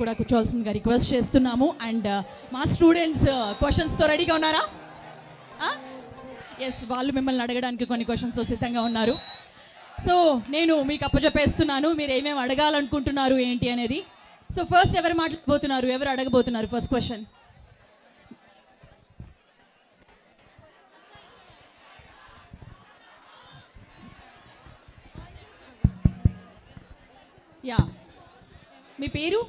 కూడా కూర్చోవాల్సిందిగా రిక్వెస్ట్ చేస్తున్నాము. అండ్ మా స్టూడెంట్స్ క్వశ్చన్స్తో రెడీగా ఉన్నారా? ఎస్, వాళ్ళు మిమ్మల్ని అడగడానికి కొన్ని క్వశ్చన్స్తో సిద్ధంగా ఉన్నారు. సో నేను మీకు అప్పచెప్పేస్తున్నాను, మీరు ఏమేమి అడగాలనుకుంటున్నారు ఏంటి అనేది. సో ఫస్ట్ ఎవరు మాట్లాడబోతున్నారు, ఎవరు అడగబోతున్నారు ఫస్ట్ క్వశ్చన్? యా, మీ పేరు?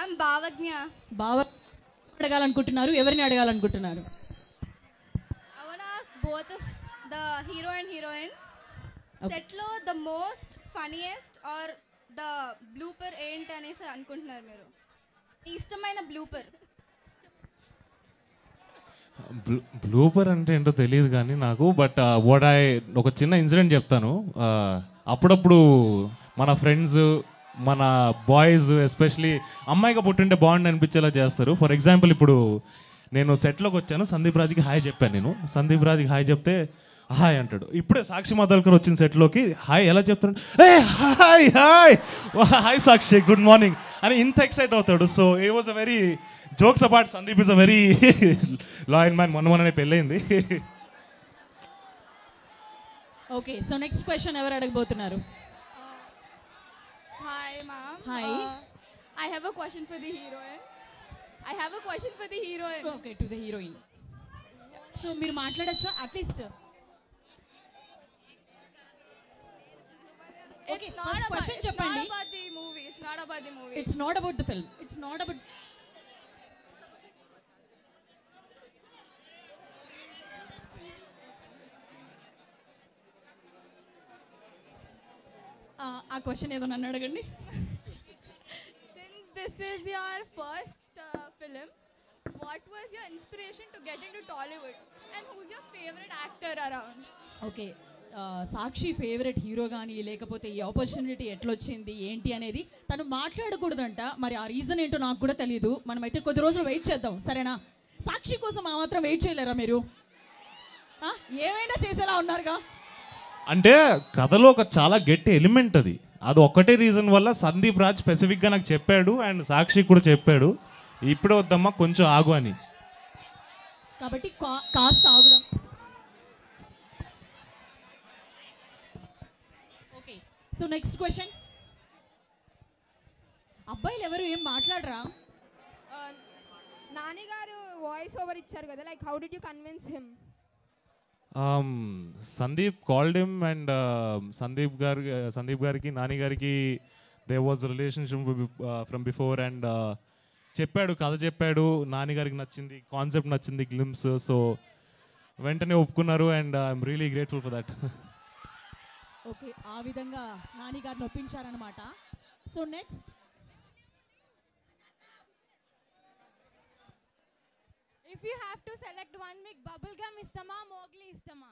ఐఎమ్ భావజ్ఞ. అడగాలనుకుంటున్నారు, ఎవరిని అడగాలనుకుంటున్నారు? I want to ask both of the hero and heroine. Set lo the most funniest or the blooper ఏంటి అనేసి అనుకుంటున్నారు మీరు? ఇష్టమైన బ్లూపర్. బ్లూపర్ అంటే ఏంటో తెలియదు కానీ నాకు, బట్ ఒక చిన్న ఇన్సిడెంట్ చెప్తాను. అప్పుడప్పుడు మన ఫ్రెండ్స్, మన బాయ్స్ ఎస్పెషలీ అమ్మాయిగా పుట్టింటే బాగుండి అనిపించేలా చేస్తారు. ఫర్ ఎగ్జాంపుల్, ఇప్పుడు నేను సెట్లోకి వచ్చాను, సందీప్ రాజ్కి హాయ్ చెప్పాను. నేను సందీప్ రాజ్కి హాయ్ చెప్తే హాయ్ అంటాడు. ఇప్పుడే సాక్షి మాధవల్కర్ వచ్చిన సెట్లోకి హాయ్ ఎలా చెప్తాడు, ఏ హాయ్ హాయ్ హాయ్ సాక్షి, గుడ్ మార్నింగ్ అని ఇంత ఎక్సైట్ అవుతాడు. So it was a very jokes apart, Sandeep is a very loyal man. మొన్ననే పెళ్ళయింది. ఓకే, సో నెక్స్ట్ క్వశ్చన్ ఎవరు అడగబోతున్నారు? Hi ma'am. Hi. I have a question for the heroine. Okay, to the heroine. So మీరు మాట్లాడచ్చా at least? Okay, first question చెప్పండి. It's not about the movie. It's not about the film. It's not about. ఆ question ఏదో నన్ను అడగండి. Since this is your first film, what was your inspiration to get into Tollywood? And who's your favorite actor around? Okay, Sakshi favourite hero కానీ లేకపోతే ఈ opportunity ఎట్లొచ్చింది ఏంటి అనేది తను మాట్లాడకూడదంట. మరి ఆ రీజన్ ఏంటో నాకు కూడా తెలియదు. మనమైతే కొద్ది రోజులు వెయిట్ చేద్దాం, సరేనా? సాక్షి కోసం ఆ మాత్రం వెయిట్ చేయలేరా మీరు? ఏమైనా చేసేలా ఉన్నారుగా. అంటే కథలో ఒక చాలా గట్టి ఎలిమెంట్ అది. అది ఒక్కటే రీజన్ వల్ల సందీప్ రాజ్ స్పెసిఫిక్గా నాకు చెప్పాడు, అండ్ సాక్షి కూడా చెప్పాడు ఇప్పుడే వద్దమ్మా కొంచెం ఆగు అని. కాబట్టి కాస్త ఆగుదాం. Okay, so next question. అబ్బాయిలు ఎవరు ఏం మాట్లాడరా? నాని గారు వాయిస్ ఓవర్ ఇచ్చారు కదా, like how did you convince him? Sandeep called him, and Sandeep గారికి నాని గారికి there was relationship from before, and చెప్పాడు, కథ చెప్పాడు, నాని గారికి నచ్చింది, కాన్సెప్ట్ నచ్చింది, గ్లిమ్స్. సో వెంటనే ఒప్పుకున్నారు, and I'm really grateful for that. Okay, ఆ విధంగా నాని గారిని ఒప్పించారనమాట. So next, If you have to select one, మీకు బబుల్ గమ్ ఇష్టమా, మోగ్లీ ఇష్టమా?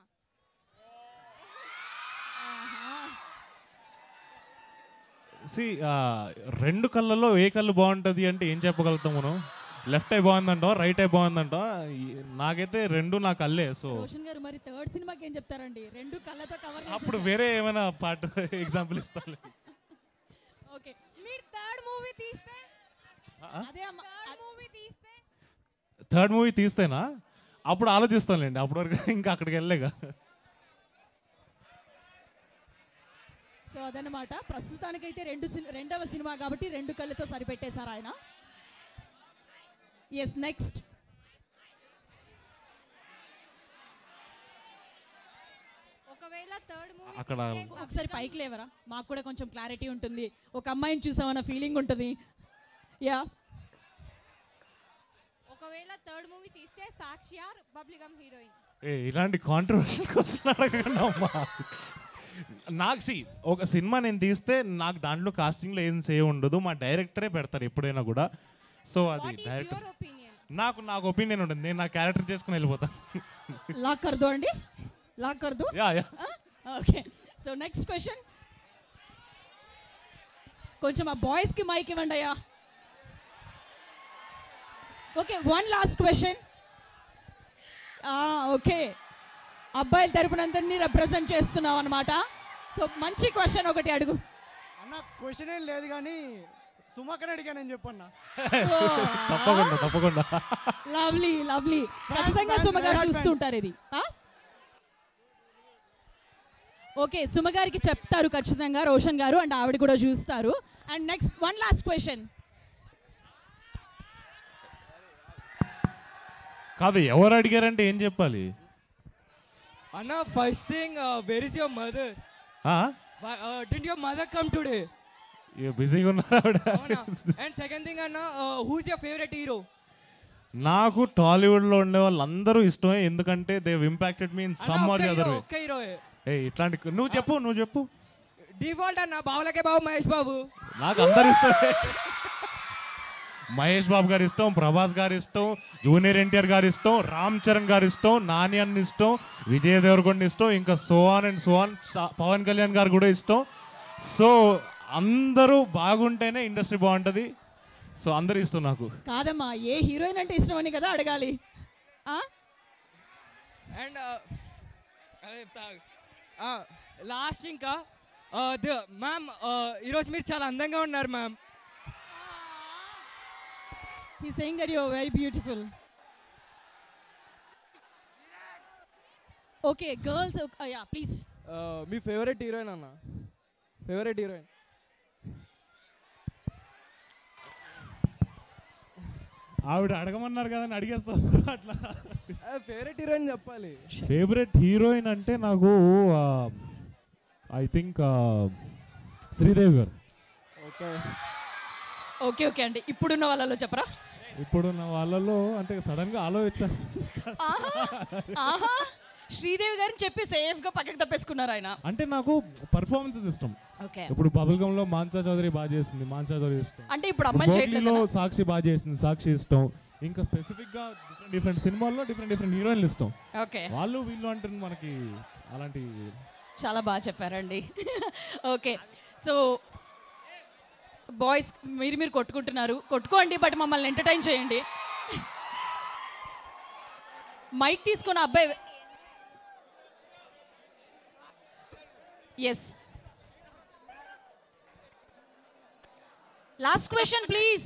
రెండు కళ్ళల్లో ఏ కళ్ళు బాగుంటుంది అంటే ఏం చెప్పగలుగుతాం మనం? లెఫ్ట్ ఐ బాగుందంటో, రైట్ ఐ బాగుందంటో. నాకైతే రెండు నా కళ్ళే. సో రోషన్ గారు మరి థర్డ్ సినిమాకి ఏం చెప్తారండి? రెండు కళ్ళతో కవర్. అప్పుడు వేరే ఏమైనా పార్ట్ ఎగ్జాంపుల్ ఇస్తాను. ఓకే, మీరు థర్డ్ మూవీ తీస్తే, అదే థర్డ్ మూవీ తీస్తేనా అప్పుడు ఆలోచిస్తానులేండి. అప్పటి వరకు ఇంకా అక్కడికి వెళ్ళలేగా. సో అదనమాట, ప్రస్తుతానికైతే రెండవ సినిమా కాబట్టి రెండు కళ్ళతో సరిపెట్టేశారు ఆయన. Yes, next. ఒకవేళ థర్డ్ మూవీ అక్కడ ఒకసారి పైకి లేవరా, మాకు కూడా కొంచెం క్లారిటీ ఉంటుంది. ఒక అమ్మాయిని చూసామన్న ఫీలింగ్ ఉంటుంది. యా, ఒకవేళ థర్డ్ మూవీ తీస్తే సాక్షి ఆర్ బబ్లిగమ్ హీరోయిన్? ఇలాంటి కాంట్రవర్షియల్ క్వశ్చన్ అడగండి అమ్మా. నాకు ఒక సినిమా నేను తీస్తే నాకు దాంట్లో కాస్టింగ్లో ఏం సేవ్ ఉండదు, మా డైరెక్టరే పెడతారు ఎప్పుడైనా కూడా. సో అది డైరెక్టర్, నాకు ఒపీనియన్ ఉంటుంది, నేను నా క్యారెక్టర్ చేసుకుని వెళ్ళిపోతాను. లాక్ కర్దో అండి, లాక్ కర్దో. Yeah. Okay, so next question. కొంచెం ఆ బాయ్స్కి మైక్ ఇవ్వండి అయ్యా. Okay, one last question. Okay, అబ్బాయిల తరపునందరినీ రిప్రజెంట్ చేస్తున్నావు అనమాట. సో మంచి క్వశ్చన్ ఒకటి అడుగు. అన్న క్వశ్చన్ ఏం లేదు కానీ సుమాకర్ అడిగానని చెప్పన్నా. తప్పకుండా తప్పకుండా. Lovely lovely. ఖచ్చితంగా సుమ గారు చూస్తుంటారు ఇది. ఓకే, సుమ గారికి చెప్తారు ఖచ్చితంగా రోషన్ గారు, అండ్ ఆవిడ కూడా చూస్తారు. And next one last question. కాదు, ఎవరు అడిగారంటే ఏం చెప్పాలి? అన్న first thing where is your mother? Did your mother come today? బిజీగా ఉన్నారు. అండ్ సెకండ్ థింగ్ అన్న, హూస్ యువర్ ఫేవరెట్ హీరో? నాకు టాలీవుడ్లో ఉండే వాళ్ళందరూ ఇష్టమే, ఎందుకంటే they impacted me in some or the other way. ఒక్క హీరో ఇట్లాంటి నువ్వు చెప్పు. డిఫాల్ట్ అన్న బావులకే బాబు మహేష్ బాబు. నాకు అందరు ఇష్టమే. మహేష్ బాబు గారు ఇష్టం, ప్రభాస్ గారు ఇష్టం, జూనియర్ ఎన్టీఆర్ గారు ఇష్టం, రామ్ చరణ్ గారు ఇష్టం, నాని అన్న ఇష్టం, విజయ్ దేవరకొండ ఇష్టం, ఇంకా సోహాన్ అండ్ సోహాన్, పవన్ కళ్యాణ్ గారు కూడా ఇష్టం. సో అందరూ బాగుంటేనే ఇండస్ట్రీ బాగుంటుంది. సో అందరూ ఇష్టం నాకు. కాదమ్మా, ఏ హీరోయిన్ అంటే ఇష్టం అని కదా అడగాలి. అండ్ లాస్ట్ ఇంకా మ్యామ్, ఈరోజు మీరు చాలా అందంగా ఉన్నారు ma'am. He's saying that you are very beautiful. Okay, girls, yeah, please. మీ ఫేవరెట్ హీరోయిన్ అన్న? Favourite heroine? ఆవిడ అడగమన్నారు కదా, అడిగేస్తాం అట్లా. ఫేవరెట్ హీరోయిన్ చెప్పాలి. ఫేవరెట్ హీరోయిన్ అంటే నాకు ఐ థింక్ శ్రీదేవి గారు. ఓకే అండి, ఇప్పుడున్న వాళ్ళలో చెప్పరా? ఇప్పుడున్న వాళ్ళలో అంటే సడన్గా ఆలోచించాను. శ్రీదేవి గారిని చెప్పి సేఫ్గా పక్కకు తప్పేసుకున్నారు ఆయన. అంటే నాకు పర్ఫార్మెన్సెస్ ఇష్టం. ఓకే, ఇప్పుడు బబుల్ గమ్ లో మాన్సా చౌదరి బాగా చేసింది, మాన్సా చౌదరి ఇష్టం. అంటే ఇప్పుడు అమ్మాయి చేయట్లేదు. సాక్షి బాగా చేసింది, సాక్షి ఇష్టం. ఇంకా స్పెసిఫిక్ గా డిఫరెంట్ సినిమాల్లో డిఫరెంట్ హీరోయిన్లు ఇష్టం. ఓకే, వాళ్ళు వీళ్ళు అంటే మనకి అలాంటి. చాలా బాగా చెప్పారండి. ఓకే, సో బాయ్స్ మీరు కొట్టుకోండి, బట్ మమ్మల్ని ఎంటర్టైన్ చేయండి. మైక్ తీసుకున్న అబ్బాయి. Yes, last question please.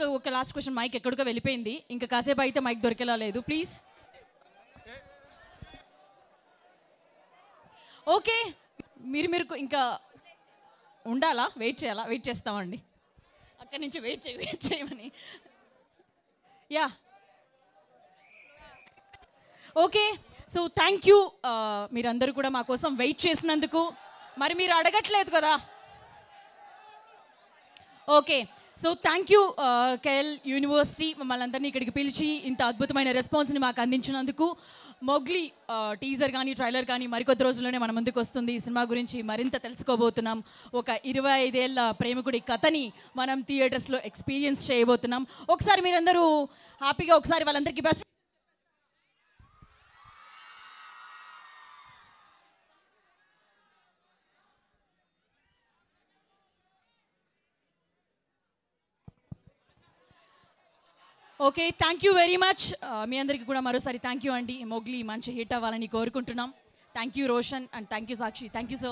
ఒక లాస్ట్ క్వశ్చన్. మైక్ ఎక్కడికో వెళ్ళిపోయింది, ఇంకా కాసేపు అయితే మైక్ దొరికేలా లేదు, ప్లీజ్. ఓకే, మీరు ఇంకా ఉండాలా? వెయిట్ చేయాలా? వెయిట్ చేస్తామండి, అక్కడి నుంచి వెయిట్ చేయమని. Yeah, okay. So thank you, మీరందరూ కూడా మా కోసం వెయిట్ చేసినందుకు. మరి మీరు అడగట్లేదు కదా? Okay, so thank you KL university మమ్మల్ని అందరినీ ఇక్కడికి పిలిచి ఇంత అద్భుతమైన రెస్పాన్స్ని మాకు అందించినందుకు. మొగ్లీ టీజర్ కానీ ట్రైలర్ కానీ మరికొద్ది రోజుల్లోనే మన ముందుకు వస్తుంది. ఈ సినిమా గురించి మరింత తెలుసుకోబోతున్నాం. ఒక 25 ఏళ్ళ ప్రేమికుడి కథని మనం థియేటర్స్లో ఎక్స్పీరియన్స్ చేయబోతున్నాం. ఒకసారి మీరందరూ హ్యాపీగా ఒకసారి వాళ్ళందరికీ best. Okay, thank you very much. మీ అందరికీ కూడా మరోసారి థ్యాంక్ యూ అండి. మొగ్లీ మంచి హిట్ అవ్వాలని కోరుకుంటున్నాం. Thank you Roshan and thank you Sakshi. Thank you so